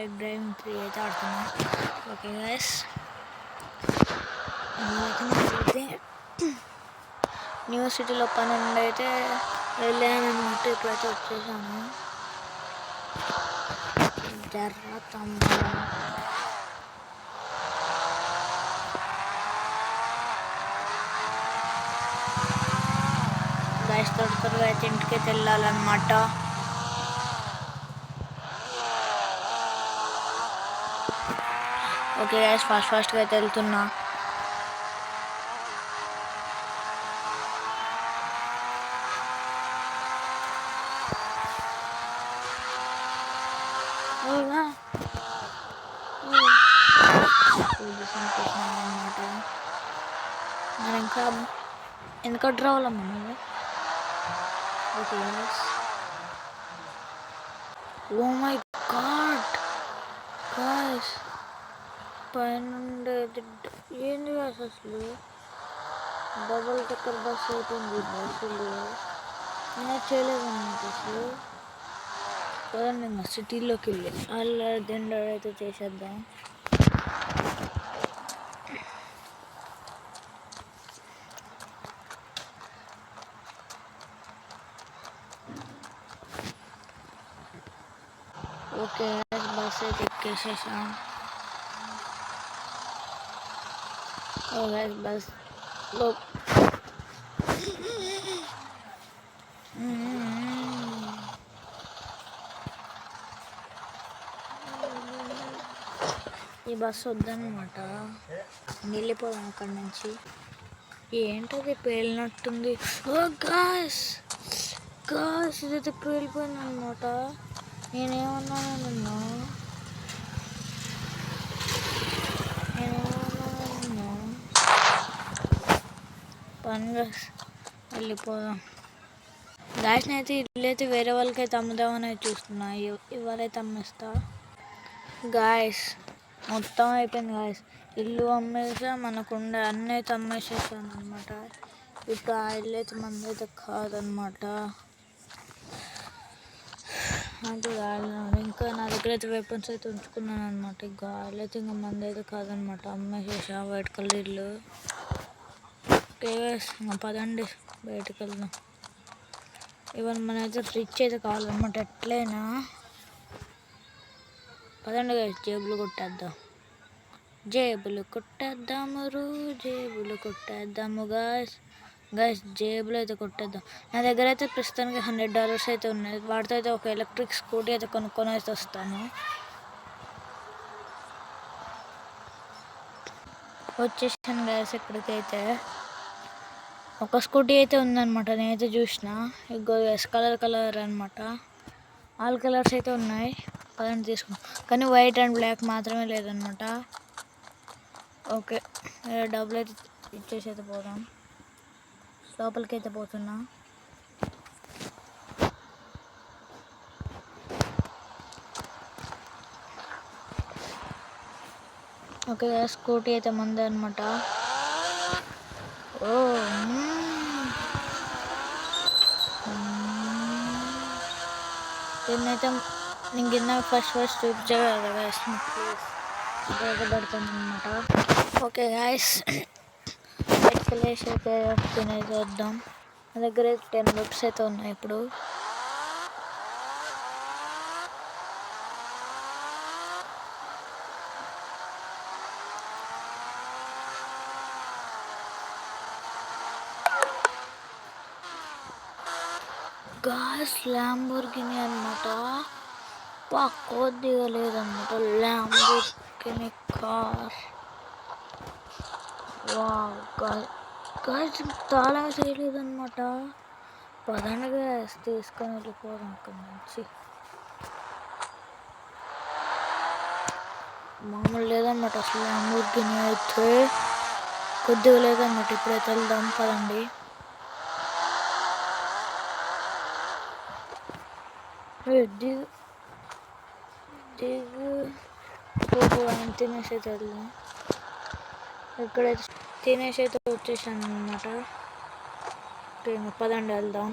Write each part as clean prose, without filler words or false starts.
Bike driving 3 అయితే ఆడుతున్నాం. Okay guys, అయితే యూనివర్సిటీలో పని ఉండి అయితే వెళ్ళాను అన్నట్టు. ఇప్పుడైతే వచ్చేసాను. జర్ర తమ్ముడు గైస్, త్వరగా అయితే ఇంటికైతే వెళ్ళాలన్నమాట. ఓకే గైస్, ఫాస్ట్గా అయితే వెళ్తున్నా. అన్నమాట. మరి ఇంకా ఎందుకు రావాలమ్మా నువ్వు? Okay guys, oh my god guys, పైన ఏంది గాస్ అసలు డబుల్ డెక్కర్ బస్ అవుతుంది. బస్సులు నేను చేయలేదన్నమాట అసలు. కదండి, ఇంకా సిటీలోకి వెళ్ళి అలా దిండ అయితే చేసేద్దాం. ఓకే, బస్ అయితే ఎక్కేసేసాం. బస్ లో ఈ బస్సు వద్దన్నమాట, వెళ్ళిపోదాం అక్కడి నుంచి. ఏంటది పేలినట్టుంది. ఓ గాస్ గాస్, ఇదైతే పేలిపోయింది అనమాట. నేనేమన్నాను పని వెళ్ళిపోదాం. గాయస్ని అయితే ఇల్లు అయితే వేరే వాళ్ళకైతే అమ్ముదామని అయితే చూస్తున్నా. ఇవాళైతే అమ్మేస్తా. గాయస్ మొత్తం అయిపోయింది గాయస్. ఇల్లు అమ్మేసా, మనకుండే అన్నీ అయితే అమ్మేసేసాను అనమాట. ఇప్పుడు ఆ ఇల్లు అయితే మంది అయితే కాదనమాట. అంటే ఇంకా నా దగ్గర అయితే వెపన్స్ అయితే ఉంచుకున్నాను అనమాట. గాలి అయితే ఇంకా మంది అయితే కాదనమాట, అమ్మేసేసా. వైట్ కలర్ ఇల్లు. ఇంకా పదండి బయటకు వెళ్దాం. ఇవాళ మన అయితే రిచ్ అయితే కావాలన్నమాట ఎట్లయినా. పదండి గాయస్, జేబులు కొట్టేద్దాం. జేబులు కొట్టేద్దాము గాయస్. జేబులు అయితే కొట్టేద్దాం. నా దగ్గర అయితే ప్రస్తుతానికి $100 అయితే ఉన్నాయి. వాటితో అయితే ఒక ఎలక్ట్రిక్ స్కూటీ అయితే కొనుక్కొని అయితే వస్తాను. వచ్చేసాను గాయస్. ఇక్కడికైతే ఒక స్కూటీ అయితే ఉందన్నమాట, నేనైతే చూసిన. ఇంకో కలర్ అనమాట. ఆల్ కలర్స్ అయితే ఉన్నాయి. పదండి తీసుకున్నాం, కానీ వైట్ అండ్ బ్లాక్ మాత్రమే లేదనమాట. ఓకే, డబ్బులు అయితే ఇచ్చేసి అయితే పోదాం. లోపలికి అయితే పోతున్నా. ఓకే, స్కూటీ అయితే మందే అనమాట. ఓ దీన్నైతే నేను కింద ఫస్ట్ చూపించాను కదా గాయస్, ఉపయోగపడుతుంది అనమాట. ఓకే గాయస్, ఎక్స్కలేషన్ అయితే తినేసి వద్దాం. నా దగ్గర అయితే $10 అయితే ఉన్నాయి ఇప్పుడు. గాయస్, ల్యాంబోర్గిని అనమాట. కొద్దిగా లేదన్నమాట, ల్యాంబోర్గిని కార్. గాయస్ తాళం చేయలేదన్నమాట. పదండి గాయస్, తీసుకొని వెళ్ళిపోదాం అక్కడి నుంచి. మామూలు లేదన్నమాట అసలు ల్యాంబోర్గిని అయితే, కొద్దిగా లేదన్నమాట. ఇప్పుడైతే వెళ్దాం పదండి. తినేసి అయితే వెళ్దాం. ఇక్కడైతే తినేసి అయితే వచ్చేసాను అనమాట. పదండి వెళ్దాం.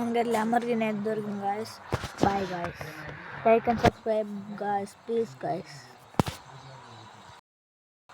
మనకి ల్యామర్గిన్ అయితే దొరికింది guys. Bye guys, like and subscribe guys, please guys.